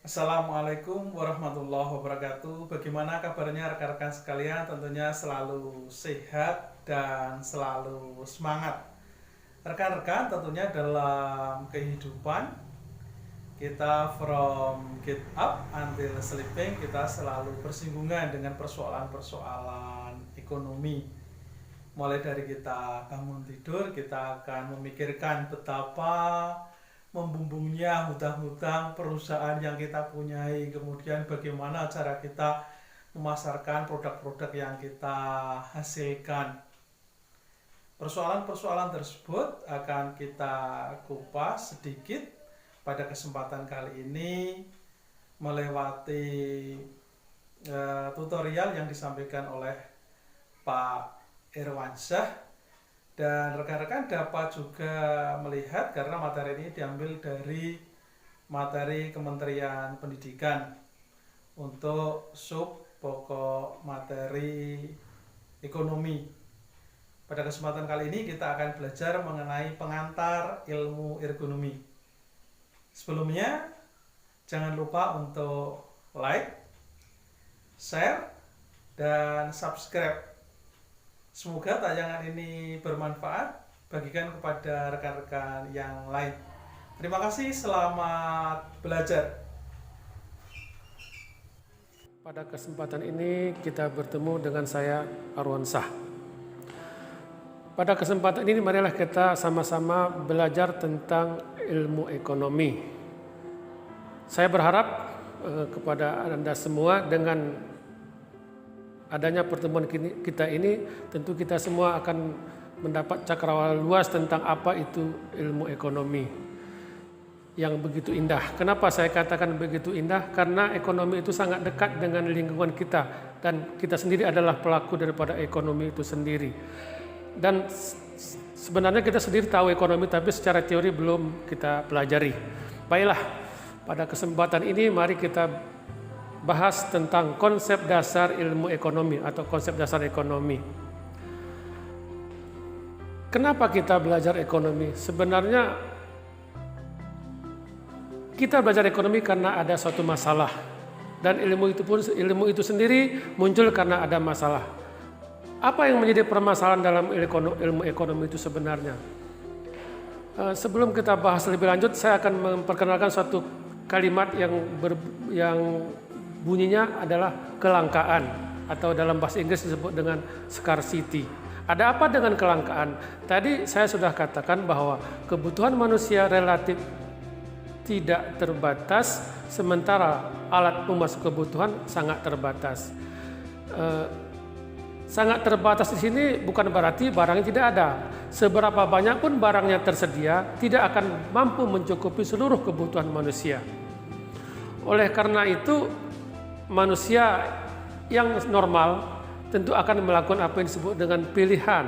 Assalamualaikum warahmatullahi wabarakatuh. Bagaimana kabarnya rekan-rekan sekalian? Tentunya selalu sehat dan selalu semangat. Rekan-rekan, tentunya dalam kehidupan kita from get up until sleeping, kita selalu bersinggungan dengan persoalan-persoalan ekonomi. Mulai dari kita bangun tidur, kita akan memikirkan betapa membumbungnya hutang-hutang perusahaan yang kita punyai, kemudian bagaimana cara kita memasarkan produk-produk yang kita hasilkan. Persoalan-persoalan tersebut akan kita kupas sedikit pada kesempatan kali ini melewati tutorial yang disampaikan oleh Pak Irwansyah, dan rekan-rekan dapat juga melihat karena materi ini diambil dari materi Kementerian Pendidikan untuk sub pokok materi ekonomi. Pada kesempatan kali ini kita akan belajar mengenai pengantar ilmu ergonomi. Sebelumnya jangan lupa untuk like, share, dan subscribe. Semoga tayangan ini bermanfaat, bagikan kepada rekan-rekan yang lain. Terima kasih, selamat belajar. Pada kesempatan ini kita bertemu dengan saya Arwansyah. Pada kesempatan ini marilah kita sama-sama belajar tentang ilmu ekonomi. Saya berharap kepada Anda semua dengan adanya pertemuan kita ini, tentu kita semua akan mendapat cakrawala luas tentang apa itu ilmu ekonomi yang begitu indah. Kenapa saya katakan begitu indah? Karena ekonomi itu sangat dekat dengan lingkungan kita dan kita sendiri adalah pelaku daripada ekonomi itu sendiri. Dan sebenarnya kita sendiri tahu ekonomi, tapi secara teori belum kita pelajari. Baiklah, pada kesempatan ini mari kita bahas tentang konsep dasar ilmu ekonomi atau konsep dasar ekonomi. Kenapa kita belajar ekonomi? Sebenarnya kita belajar ekonomi karena ada suatu masalah, dan ilmu itu sendiri muncul karena ada masalah. Apa yang menjadi permasalahan dalam ilmu ekonomi itu sebenarnya? Sebelum kita bahas lebih lanjut, saya akan memperkenalkan suatu kalimat yang bunyinya adalah kelangkaan, atau dalam bahasa Inggris disebut dengan scarcity. Ada apa dengan kelangkaan? Tadi saya sudah katakan bahwa kebutuhan manusia relatif tidak terbatas, sementara alat pemuas kebutuhan sangat terbatas. Sangat terbatas di sini bukan berarti barangnya tidak ada. Seberapa banyak pun barangnya tersedia, tidak akan mampu mencukupi seluruh kebutuhan manusia. Oleh karena itu, manusia yang normal tentu akan melakukan apa yang disebut dengan pilihan,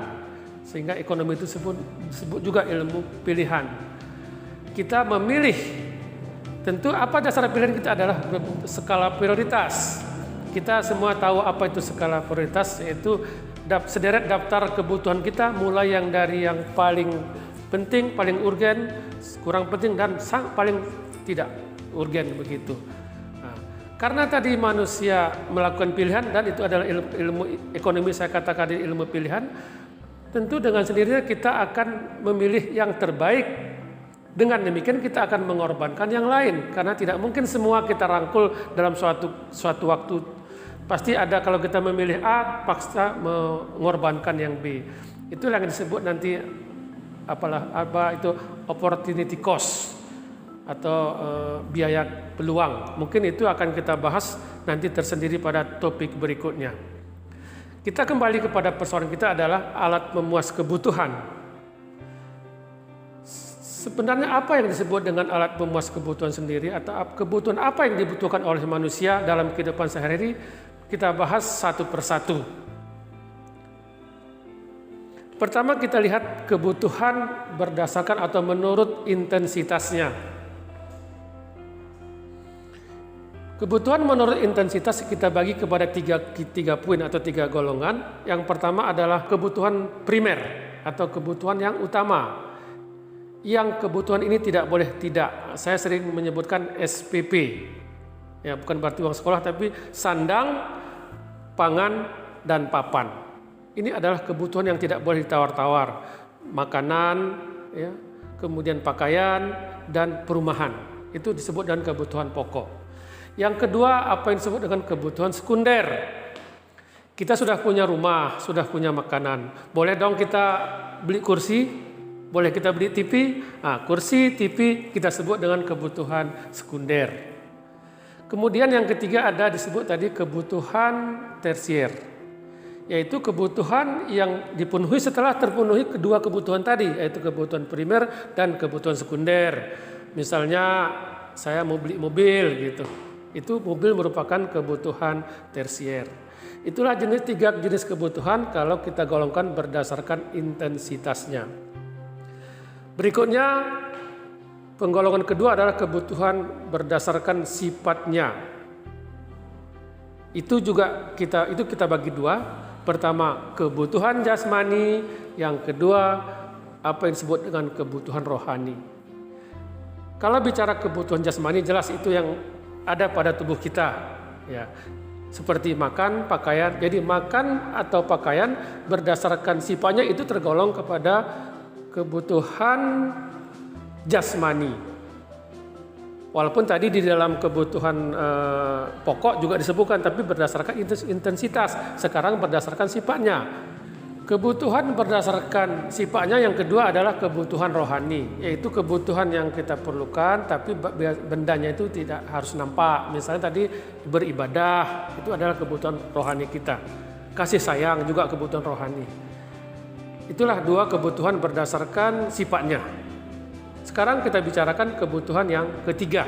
sehingga ekonomi itu disebut juga ilmu pilihan. Kita memilih, tentu apa dasar pilihan kita adalah skala prioritas. Kita semua tahu apa itu skala prioritas, yaitu sederet daftar kebutuhan kita, mulai yang dari yang paling penting, paling urgen, kurang penting, dan paling tidak urgen begitu. Karena tadi manusia melakukan pilihan, dan itu adalah ilmu ekonomi, saya katakan ilmu pilihan, tentu dengan sendirinya kita akan memilih yang terbaik. Dengan demikian kita akan mengorbankan yang lain, karena tidak mungkin semua kita rangkul dalam suatu waktu. Pasti ada, kalau kita memilih A, paksa mengorbankan yang B. Itu yang disebut nanti apa itu opportunity cost, atau biaya peluang. Mungkin itu akan kita bahas nanti tersendiri pada topik berikutnya. Kita kembali kepada persoalan kita adalah alat memuas kebutuhan. Sebenarnya apa yang disebut dengan alat pemuas kebutuhan sendiri, atau kebutuhan apa yang dibutuhkan oleh manusia dalam kehidupan sehari-hari? Kita bahas satu persatu. Pertama, kita lihat kebutuhan berdasarkan atau menurut intensitasnya. Kebutuhan menurut intensitas kita bagi kepada tiga poin atau tiga golongan. Yang pertama adalah kebutuhan primer atau kebutuhan yang utama. Yang kebutuhan ini tidak boleh tidak. Saya sering menyebutkan SPP. Ya, bukan berarti uang sekolah, tapi sandang, pangan, dan papan. Ini adalah kebutuhan yang tidak boleh ditawar-tawar. Makanan, ya, kemudian pakaian, dan perumahan. Itu disebut dengan kebutuhan pokok. Yang kedua, apa yang disebut dengan kebutuhan sekunder. Kita sudah punya rumah, sudah punya makanan. Boleh dong kita beli kursi, boleh kita beli TV. Nah, kursi, TV kita sebut dengan kebutuhan sekunder. Kemudian yang ketiga ada disebut tadi kebutuhan tersier, yaitu kebutuhan yang dipenuhi setelah terpenuhi kedua kebutuhan tadi, yaitu kebutuhan primer dan kebutuhan sekunder. Misalnya saya mau beli mobil gitu, itu mobil merupakan kebutuhan tersier. Itulah tiga jenis kebutuhan kalau kita golongkan berdasarkan intensitasnya. Berikutnya penggolongan kedua adalah kebutuhan berdasarkan sifatnya. Itu kita bagi dua. Pertama, kebutuhan jasmani, yang kedua apa yang disebut dengan kebutuhan rohani. Kalau bicara kebutuhan jasmani, jelas itu yang ada pada tubuh kita, ya. Seperti makan, pakaian. Jadi makan atau pakaian berdasarkan sifatnya itu tergolong kepada kebutuhan jasmani. Walaupun tadi di dalam kebutuhan pokok juga disebutkan, tapi berdasarkan intensitas. Sekarang berdasarkan sifatnya. Kebutuhan berdasarkan sifatnya yang kedua adalah kebutuhan rohani, yaitu kebutuhan yang kita perlukan tapi bendanya itu tidak harus nampak. Misalnya tadi beribadah, itu adalah kebutuhan rohani kita. Kasih sayang juga kebutuhan rohani. Itulah dua kebutuhan berdasarkan sifatnya. Sekarang kita bicarakan kebutuhan yang ketiga,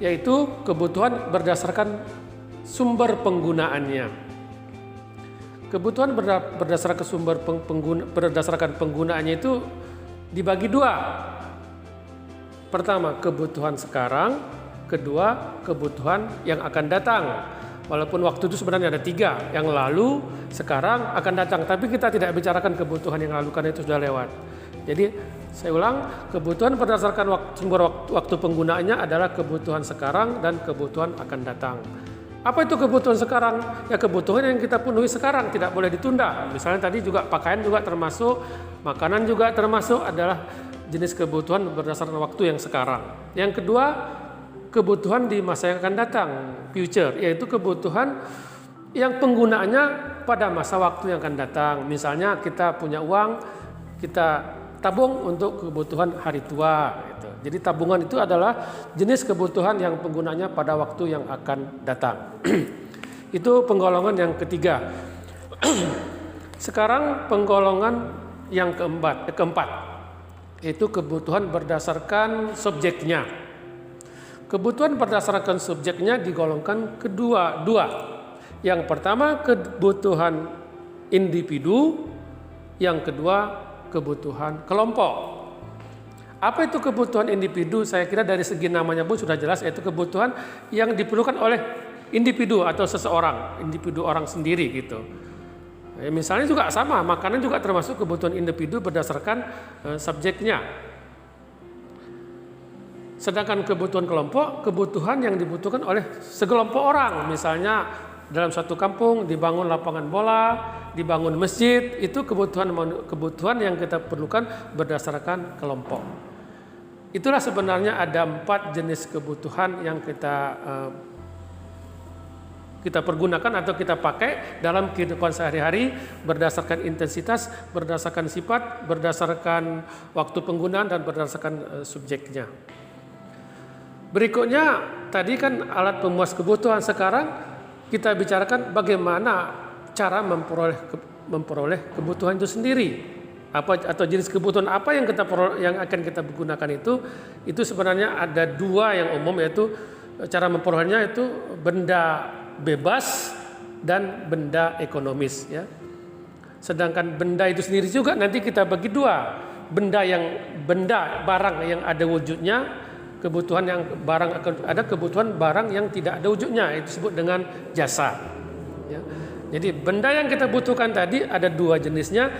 yaitu kebutuhan berdasarkan sumber penggunaannya. Kebutuhan berdasarkan penggunaannya itu dibagi dua. Pertama, kebutuhan sekarang. Kedua, kebutuhan yang akan datang. Walaupun waktu itu sebenarnya ada tiga, yang lalu, sekarang, akan datang. Tapi kita tidak bicarakan kebutuhan yang lalu karena itu sudah lewat. Jadi saya ulang, kebutuhan berdasarkan sumber waktu penggunaannya adalah kebutuhan sekarang dan kebutuhan akan datang. Apa itu kebutuhan sekarang? Ya kebutuhan yang kita penuhi sekarang, tidak boleh ditunda. Misalnya tadi juga pakaian juga termasuk, makanan juga termasuk, adalah jenis kebutuhan berdasarkan waktu yang sekarang. Yang kedua, kebutuhan di masa yang akan datang, future, yaitu kebutuhan yang penggunaannya pada masa waktu yang akan datang. Misalnya kita punya uang, kita tabung untuk kebutuhan hari tua gitu. Jadi tabungan itu adalah jenis kebutuhan yang penggunanya pada waktu yang akan datang. Itu penggolongan yang ketiga. Sekarang penggolongan yang keempat, yaitu kebutuhan berdasarkan subjeknya. Kebutuhan berdasarkan subjeknya digolongkan dua. Yang pertama kebutuhan individu, yang kedua kebutuhan kelompok. Apa itu kebutuhan individu? Saya kira dari segi namanya pun sudah jelas, yaitu kebutuhan yang diperlukan oleh individu atau seseorang, individu orang sendiri gitu. Misalnya juga sama, makanan juga termasuk kebutuhan individu berdasarkan subjeknya. Sedangkan kebutuhan kelompok, kebutuhan yang dibutuhkan oleh sekelompok orang. Misalnya dalam suatu kampung dibangun lapangan bola, dibangun masjid, itu kebutuhan yang kita perlukan berdasarkan kelompok. Itulah sebenarnya ada 4 jenis kebutuhan yang kita pergunakan atau kita pakai dalam kehidupan sehari-hari berdasarkan intensitas, berdasarkan sifat, berdasarkan waktu penggunaan dan berdasarkan subjeknya. Berikutnya tadi kan alat pemuas kebutuhan. Sekarang kita bicarakan bagaimana cara memperoleh kebutuhan itu sendiri. Atau jenis kebutuhan apa yang akan kita gunakan itu sebenarnya ada 2 yang umum, yaitu cara memperolehnya itu benda bebas dan benda ekonomis ya. Sedangkan benda itu sendiri juga nanti kita bagi 2. Barang yang ada wujudnya, kebutuhan yang kebutuhan barang yang tidak ada wujudnya, itu disebut dengan jasa ya. Jadi benda yang kita butuhkan tadi ada 2 jenisnya.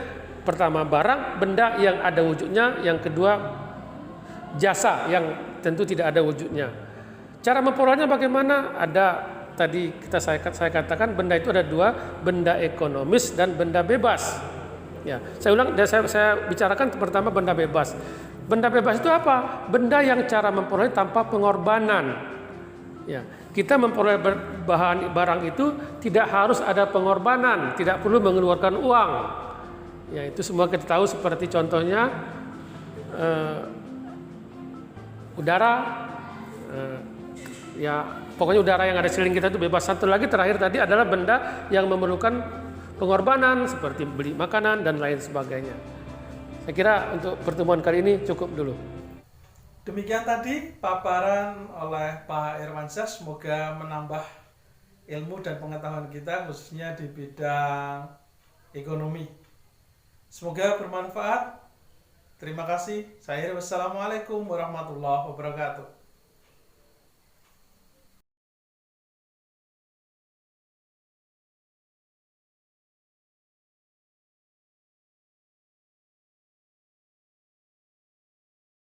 Pertama barang, benda yang ada wujudnya. Yang kedua jasa yang tentu tidak ada wujudnya. Cara memperolehnya bagaimana? Ada tadi saya katakan benda itu ada dua, benda ekonomis dan benda bebas. Ya, saya ulang, saya bicarakan pertama benda bebas. Benda bebas itu apa? Benda yang cara memperoleh tanpa pengorbanan. Ya, kita memperoleh barang itu tidak harus ada pengorbanan, tidak perlu mengeluarkan uang. Ya, itu semua kita tahu, seperti contohnya udara. Ya, pokoknya udara yang ada di sekeliling kita itu bebas. Satu lagi terakhir tadi adalah benda yang memerlukan pengorbanan seperti beli makanan dan lain sebagainya. Saya kira untuk pertemuan kali ini cukup dulu. Demikian tadi paparan oleh Pak Irwansyah, semoga menambah ilmu dan pengetahuan kita khususnya di bidang ekonomi. Semoga bermanfaat. Terima kasih. Wassalamualaikum warahmatullahi wabarakatuh.